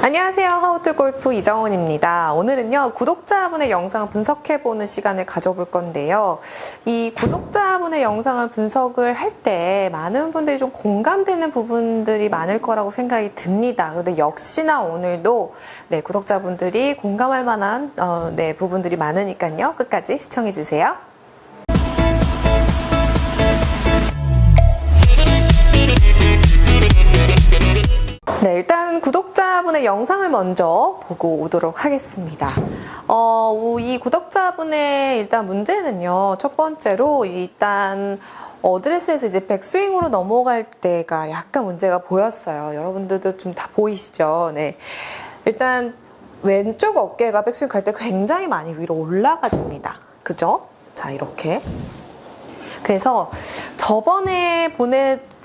안녕하세요. 하우투골프 이정원입니다. 오늘은요, 구독자분의 영상을 분석해보는 시간을 가져볼 건데요. 이 구독자분의 영상을 분석을 할 때 많은 분들이 좀 공감되는 부분들이 많을 거라고 생각이 듭니다. 그런데 역시나 오늘도 구독자분들이 공감할 만한 부분들이 많으니까요. 끝까지 시청해주세요. 일단 구독자분의 영상을 먼저 보고 오도록 하겠습니다. 이 구독자분의 일단 문제는요, 첫 번째로 일단 어드레스에서 이제 백스윙으로 넘어갈 때가 약간 문제가 보였어요. 여러분들도 좀 다 보이시죠? 네. 일단 왼쪽 어깨가 백스윙 갈 때 굉장히 많이 위로 올라가집니다. 그죠? 자, 이렇게. 그래서 저번에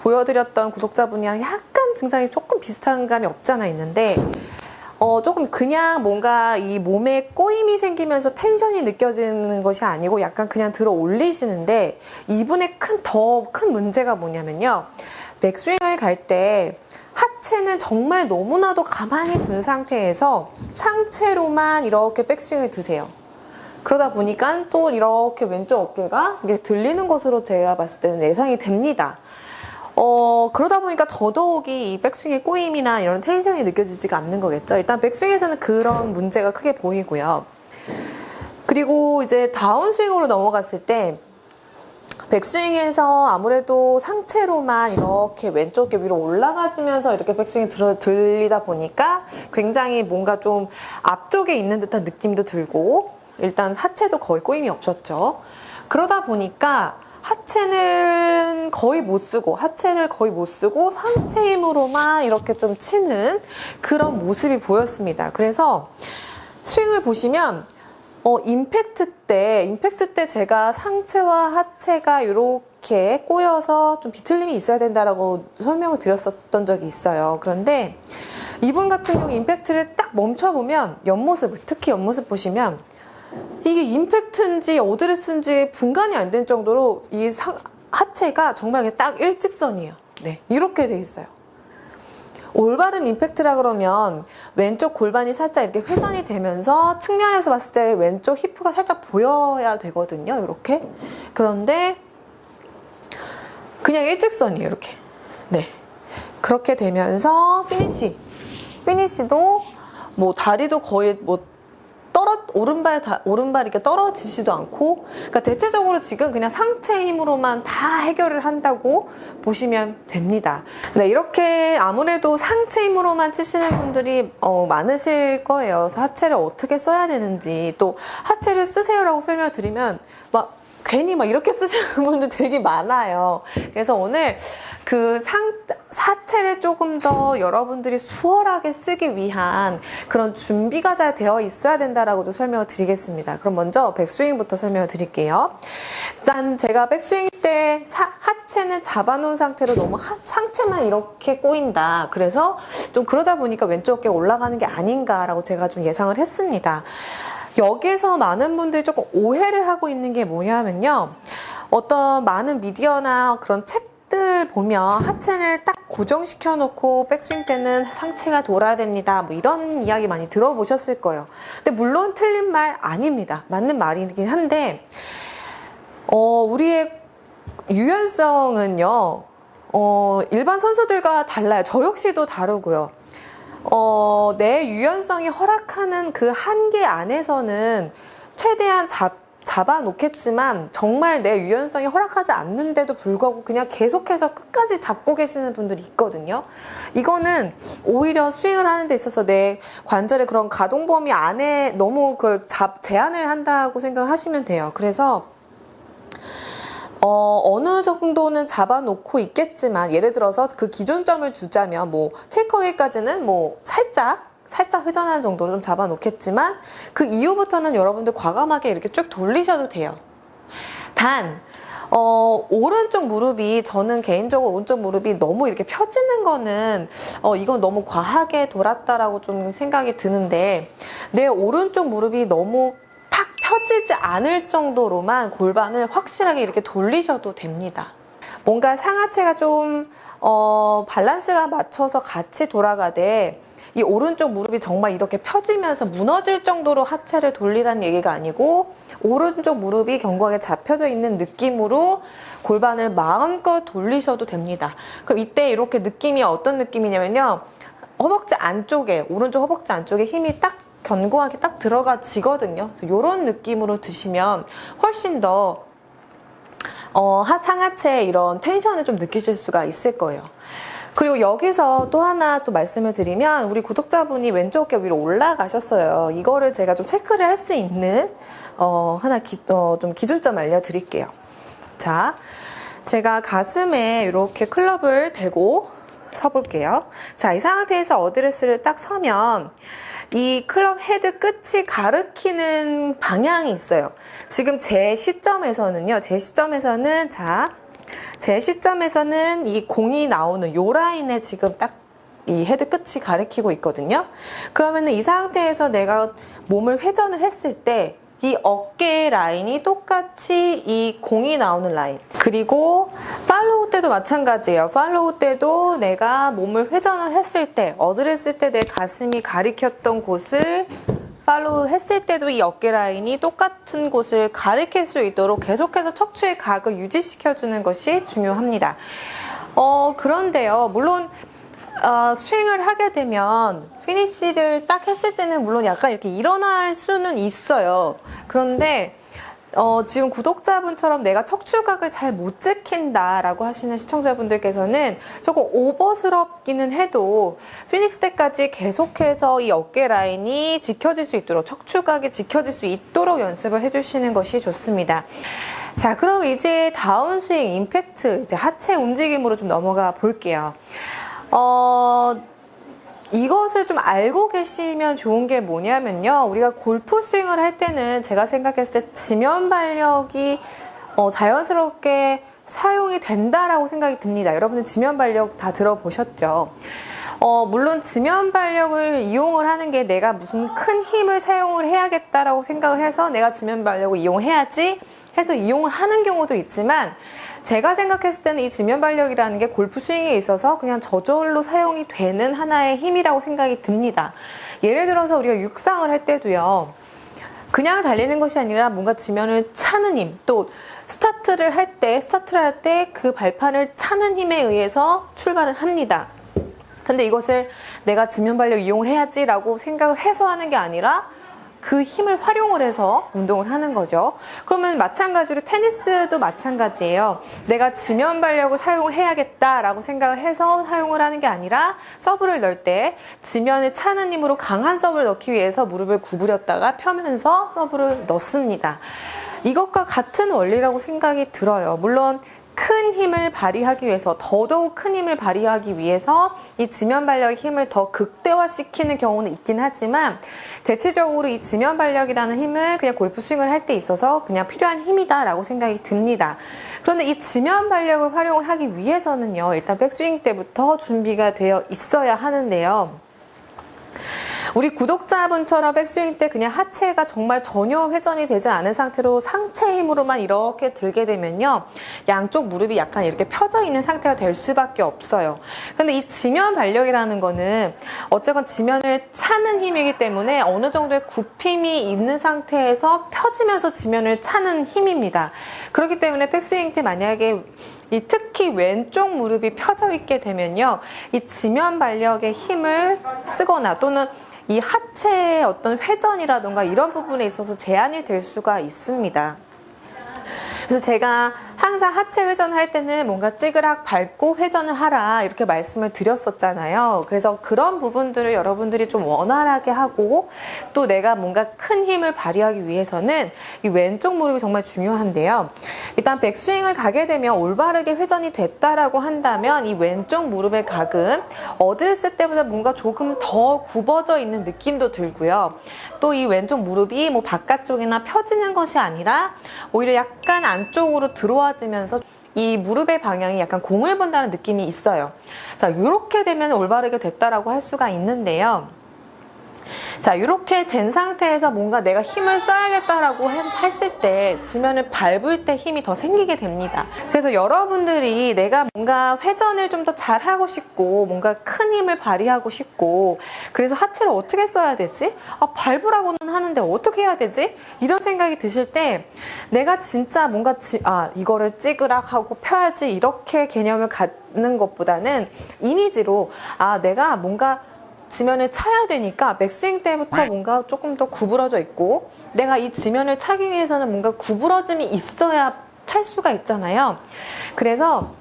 보여드렸던 구독자분이랑 약간 증상이 조금 비슷한 감이 없지 않아 있는데, 조금 그냥 뭔가 이 몸에 꼬임이 생기면서 텐션이 느껴지는 것이 아니고 약간 그냥 들어 올리시는데, 이분의 더 큰 문제가 뭐냐면요. 백스윙을 갈 때 하체는 정말 너무나도 가만히 둔 상태에서 상체로만 이렇게 백스윙을 드세요. 그러다 보니까 또 이렇게 왼쪽 어깨가 이게 들리는 것으로 제가 봤을 때는 예상이 됩니다. 그러다 보니까 더더욱이 이 백스윙의 꼬임이나 이런 텐션이 느껴지지가 않는 거겠죠. 일단 백스윙에서는 그런 문제가 크게 보이고요. 그리고 이제 다운스윙으로 넘어갔을 때 백스윙에서 아무래도 상체로만 이렇게 왼쪽 어깨 위로 올라가지면서 이렇게 백스윙이 들리다 보니까 굉장히 뭔가 좀 앞쪽에 있는 듯한 느낌도 들고, 일단 하체도 거의 꼬임이 없었죠. 그러다 보니까 하체를 거의 못 쓰고 상체 힘으로만 이렇게 좀 치는 그런 모습이 보였습니다. 그래서 스윙을 보시면 임팩트 때 제가 상체와 하체가 이렇게 꼬여서 좀 비틀림이 있어야 된다라고 설명을 드렸었던 적이 있어요. 그런데 이분 같은 경우 임팩트를 딱 멈춰보면 특히 옆모습 보시면 이게 임팩트인지 어드레스인지 분간이 안 된 정도로 이 하체가 정말 딱 일직선이에요. 네, 이렇게 돼 있어요. 올바른 임팩트라 그러면 왼쪽 골반이 살짝 이렇게 회전이 되면서 측면에서 봤을 때 왼쪽 히프가 살짝 보여야 되거든요. 이렇게. 그런데 그냥 일직선이에요. 이렇게. 네. 그렇게 되면서 피니시도 뭐 다리도 거의 오른발 이렇게 떨어지지도 않고, 그러니까 대체적으로 지금 그냥 상체 힘으로만 다 해결을 한다고 보시면 됩니다. 네, 이렇게 아무래도 상체 힘으로만 치시는 분들이 많으실 거예요. 그래서 하체를 어떻게 써야 되는지, 또 하체를 쓰세요라고 설명드리면 괜히 이렇게 쓰시는 분들 되게 많아요. 그래서 오늘 하체를 조금 더 여러분들이 수월하게 쓰기 위한 그런 준비가 잘 되어 있어야 된다라고도 설명을 드리겠습니다. 그럼 먼저 백스윙부터 설명을 드릴게요. 일단 제가 백스윙 때 하체는 잡아놓은 상태로 너무 상체만 이렇게 꼬인다. 그래서 좀 그러다 보니까 왼쪽 어깨가 올라가는 게 아닌가라고 제가 좀 예상을 했습니다. 여기서 많은 분들이 조금 오해를 하고 있는 게 뭐냐면요. 어떤 많은 미디어나 그런 책들 보면 하체를 딱 고정시켜 놓고 백스윙 때는 상체가 돌아야 됩니다. 이런 이야기 많이 들어보셨을 거예요. 근데 물론 틀린 말 아닙니다. 맞는 말이긴 한데, 우리의 유연성은요, 일반 선수들과 달라요. 저 역시도 다르고요. 내 유연성이 허락하는 그 한계 안에서는 최대한 잡아놓겠지만, 정말 내 유연성이 허락하지 않는데도 불구하고 그냥 계속해서 끝까지 잡고 계시는 분들이 있거든요. 이거는 오히려 스윙을 하는 데 있어서 내 관절의 그런 가동 범위 안에 너무 그걸 제한을 한다고 생각을 하시면 돼요. 그래서 어느 정도는 잡아놓고 있겠지만, 예를 들어서 그 기준점을 주자면 테이크어웨이까지는 살짝 회전하는 정도로 좀 잡아놓겠지만, 그 이후부터는 여러분들 과감하게 이렇게 쭉 돌리셔도 돼요. 단 오른쪽 무릎이, 저는 개인적으로 오른쪽 무릎이 너무 이렇게 펴지는 거는 이건 너무 과하게 돌았다라고 좀 생각이 드는데, 내 오른쪽 무릎이 너무 팍 펴지지 않을 정도로만 골반을 확실하게 이렇게 돌리셔도 됩니다. 뭔가 상하체가 좀 밸런스가 맞춰서 같이 돌아가되, 이 오른쪽 무릎이 정말 이렇게 펴지면서 무너질 정도로 하체를 돌리라는 얘기가 아니고 오른쪽 무릎이 견고하게 잡혀져 있는 느낌으로 골반을 마음껏 돌리셔도 됩니다. 그럼 이때 이렇게 느낌이 어떤 느낌이냐면요. 허벅지 안쪽에, 오른쪽 허벅지 안쪽에 힘이 딱 견고하게 딱 들어가지거든요. 이런 느낌으로 드시면 훨씬 더 상하체에 이런 텐션을 좀 느끼실 수가 있을 거예요. 그리고 여기서 또 하나 또 말씀을 드리면 우리 구독자분이 왼쪽 어깨 위로 올라가셨어요. 이거를 제가 좀 체크를 할 수 있는 좀 기준점 알려드릴게요. 자, 제가 가슴에 이렇게 클럽을 대고 서볼게요. 자, 이 상태에서 어드레스를 딱 서면 이 클럽 헤드 끝이 가리키는 방향이 있어요. 지금 제 시점에서는 이 공이 나오는 요 라인에 지금 딱 이 헤드 끝이 가리키고 있거든요. 그러면은 이 상태에서 내가 몸을 회전을 했을 때 이 어깨 라인이 똑같이 이 공이 나오는 라인. 그리고 팔로우 때도 마찬가지예요. 팔로우 때도 내가 몸을 회전을 했을 때, 어드레스 때 내 가슴이 가리켰던 곳을 팔로우 했을 때도 이 어깨 라인이 똑같은 곳을 가리킬 수 있도록 계속해서 척추의 각을 유지시켜주는 것이 중요합니다. 그런데요, 물론 스윙을 하게 되면 피니쉬를 딱 했을 때는 물론 약간 이렇게 일어날 수는 있어요. 그런데 지금 구독자분처럼 내가 척추각을 잘 못 지킨다라고 하시는 시청자분들께서는 조금 오버스럽기는 해도 피니쉬 때까지 계속해서 이 어깨 라인이 지켜질 수 있도록, 척추각이 지켜질 수 있도록 연습을 해주시는 것이 좋습니다. 자, 그럼 이제 다운스윙 임팩트, 이제 하체 움직임으로 좀 넘어가 볼게요. 이것을 좀 알고 계시면 좋은 게 뭐냐면요. 우리가 골프 스윙을 할 때는 제가 생각했을 때 지면 발력이 자연스럽게 사용이 된다라고 생각이 듭니다. 여러분들 지면 발력 다 들어보셨죠? 물론 지면 발력을 이용을 하는 게 내가 무슨 큰 힘을 사용을 해야겠다라고 생각을 해서 내가 지면 발력을 이용해야지 해서 이용을 하는 경우도 있지만 제가 생각했을 때는 이 지면 발력이라는 게 골프 스윙에 있어서 그냥 저절로 사용이 되는 하나의 힘이라고 생각이 듭니다. 예를 들어서 우리가 육상을 할 때도요. 그냥 달리는 것이 아니라 뭔가 지면을 차는 힘, 또 스타트를 할 때 그 발판을 차는 힘에 의해서 출발을 합니다. 근데 이것을 내가 지면 발력 이용을 해야지라고 생각을 해서 하는 게 아니라 그 힘을 활용을 해서 운동을 하는 거죠. 그러면 마찬가지로 테니스도 마찬가지예요. 내가 지면 발력을 사용을 해야겠다라고 생각을 해서 사용을 하는 게 아니라 서브를 넣을 때 지면을 차는 힘으로 강한 서브를 넣기 위해서 무릎을 구부렸다가 펴면서 서브를 넣습니다. 이것과 같은 원리라고 생각이 들어요. 물론 큰 힘을 발휘하기 위해서, 더더욱 큰 힘을 발휘하기 위해서 이 지면 발력의 힘을 더 극대화시키는 경우는 있긴 하지만 대체적으로 이 지면 발력이라는 힘은 그냥 골프 스윙을 할 때 있어서 그냥 필요한 힘이다라고 생각이 듭니다. 그런데 이 지면 발력을 활용을 하기 위해서는요, 일단 백스윙 때부터 준비가 되어 있어야 하는데요. 우리 구독자분처럼 백스윙 때 그냥 하체가 정말 전혀 회전이 되지 않은 상태로 상체 힘으로만 이렇게 들게 되면요, 양쪽 무릎이 약간 이렇게 펴져 있는 상태가 될 수밖에 없어요. 근데 이 지면 발력이라는 거는 어쨌건 지면을 차는 힘이기 때문에 어느 정도의 굽힘이 있는 상태에서 펴지면서 지면을 차는 힘입니다. 그렇기 때문에 백스윙 때 만약에 특히 왼쪽 무릎이 펴져 있게 되면요, 이 지면 발력의 힘을 쓰거나 또는 이 하체의 어떤 회전이라던가 이런 부분에 있어서 제한이 될 수가 있습니다. 그래서 제가 항상 하체 회전을 할 때는 뭔가 찌그락 밟고 회전을 하라 이렇게 말씀을 드렸었잖아요. 그래서 그런 부분들을 여러분들이 좀 원활하게 하고 또 내가 뭔가 큰 힘을 발휘하기 위해서는 이 왼쪽 무릎이 정말 중요한데요. 일단 백스윙을 가게 되면 올바르게 회전이 됐다라고 한다면 이 왼쪽 무릎의 각은 어드레스 때보다 뭔가 조금 더 굽어져 있는 느낌도 들고요. 또 이 왼쪽 무릎이 뭐 바깥쪽이나 펴지는 것이 아니라 오히려 약간 안쪽으로 들어와지면서 이 무릎의 방향이 약간 공을 본다는 느낌이 있어요. 자, 이렇게 되면 올바르게 됐다라고 할 수가 있는데요. 자, 이렇게 된 상태에서 뭔가 내가 힘을 써야겠다라고 했을 때 지면을 밟을 때 힘이 더 생기게 됩니다. 그래서 여러분들이 내가 뭔가 회전을 좀 더 잘하고 싶고 뭔가 큰 힘을 발휘하고 싶고 그래서 하체를 어떻게 써야 되지? 밟으라고는 하는데 어떻게 해야 되지? 이런 생각이 드실 때 내가 진짜 뭔가 이거를 찌그락 하고 펴야지 이렇게 개념을 갖는 것보다는 이미지로 내가 뭔가 지면을 차야 되니까 백스윙 때부터 뭔가 조금 더 구부러져 있고 내가 이 지면을 차기 위해서는 뭔가 구부러짐이 있어야 찰 수가 있잖아요. 그래서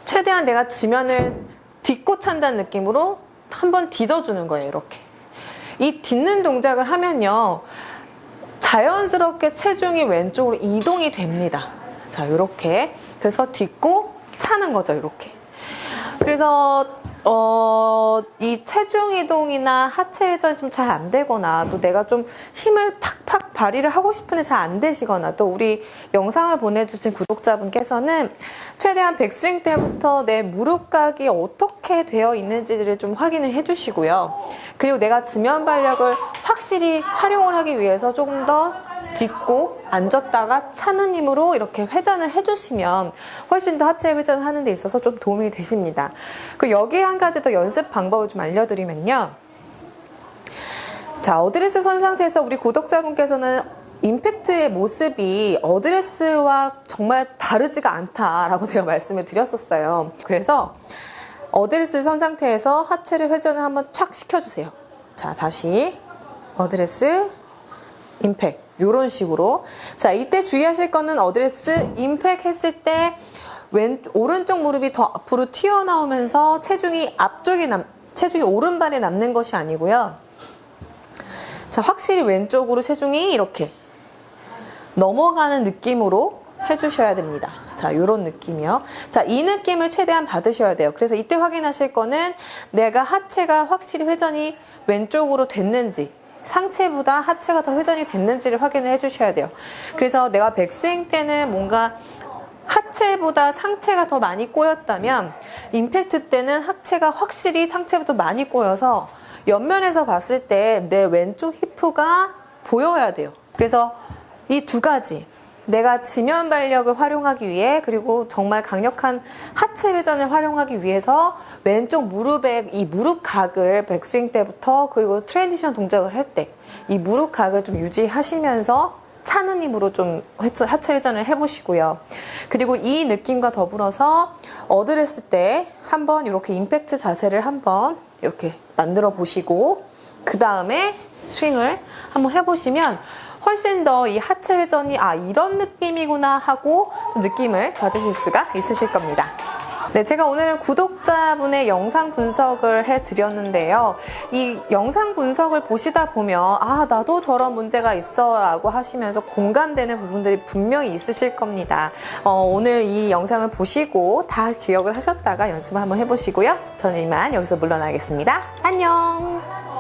최대한 내가 지면을 딛고 찬다는 느낌으로 한번 딛어주는 거예요. 이렇게 이 딛는 동작을 하면요 자연스럽게 체중이 왼쪽으로 이동이 됩니다. 자, 이렇게 그래서 딛고 차는 거죠. 이렇게 그래서 이 체중 이동이나 하체 회전이 좀 잘 안 되거나 또 내가 좀 힘을 팍팍 발휘를 하고 싶은데 잘 안 되시거나 또 우리 영상을 보내주신 구독자분께서는 최대한 백스윙 때부터 내 무릎각이 어떻게 되어 있는지를 좀 확인을 해주시고요. 그리고 내가 지면 발력을 확실히 활용을 하기 위해서 조금 더 딛고 앉았다가 차는 힘으로 이렇게 회전을 해주시면 훨씬 더 하체 회전을 하는 데 있어서 좀 도움이 되십니다. 여기에 한 가지 더 연습 방법을 좀 알려드리면요. 자, 어드레스 선 상태에서 우리 구독자분께서는 임팩트의 모습이 어드레스와 정말 다르지가 않다라고 제가 말씀을 드렸었어요. 그래서 어드레스 선 상태에서 하체를 회전을 한번 착 시켜주세요. 자, 다시 어드레스 임팩 이런 식으로. 자, 이때 주의하실 거는 어드레스 임팩 했을 때 오른쪽 무릎이 더 앞으로 튀어나오면서 체중이 오른발에 남는 것이 아니고요. 자, 확실히 왼쪽으로 체중이 이렇게 넘어가는 느낌으로 해주셔야 됩니다. 자, 이런 느낌이요. 자, 이 느낌을 최대한 받으셔야 돼요. 그래서 이때 확인하실 거는 내가 하체가 확실히 회전이 왼쪽으로 됐는지 상체보다 하체가 더 회전이 됐는지를 확인을 해주셔야 돼요. 그래서 내가 백스윙 때는 뭔가 하체보다 상체가 더 많이 꼬였다면 임팩트 때는 하체가 확실히 상체보다 많이 꼬여서 옆면에서 봤을 때 내 왼쪽 히프가 보여야 돼요. 그래서 이 두 가지 내가 지면 발력을 활용하기 위해 그리고 정말 강력한 하체 회전을 활용하기 위해서 왼쪽 무릎의 이 무릎각을 백스윙 때부터 그리고 트랜지션 동작을 할 때 이 무릎각을 좀 유지하시면서 차는 힘으로 좀 하체 회전을 해보시고요. 그리고 이 느낌과 더불어서 어드레스 때 한번 이렇게 임팩트 자세를 한번 이렇게 만들어 보시고 그 다음에 스윙을 한번 해보시면 훨씬 더 이 하체 회전이 이런 느낌이구나 하고 좀 느낌을 받으실 수가 있으실 겁니다. 네, 제가 오늘은 구독자분의 영상 분석을 해드렸는데요. 이 영상 분석을 보시다 보면 나도 저런 문제가 있어 라고 하시면서 공감되는 부분들이 분명히 있으실 겁니다. 오늘 이 영상을 보시고 다 기억을 하셨다가 연습을 한번 해보시고요. 저는 이만 여기서 물러나겠습니다. 안녕.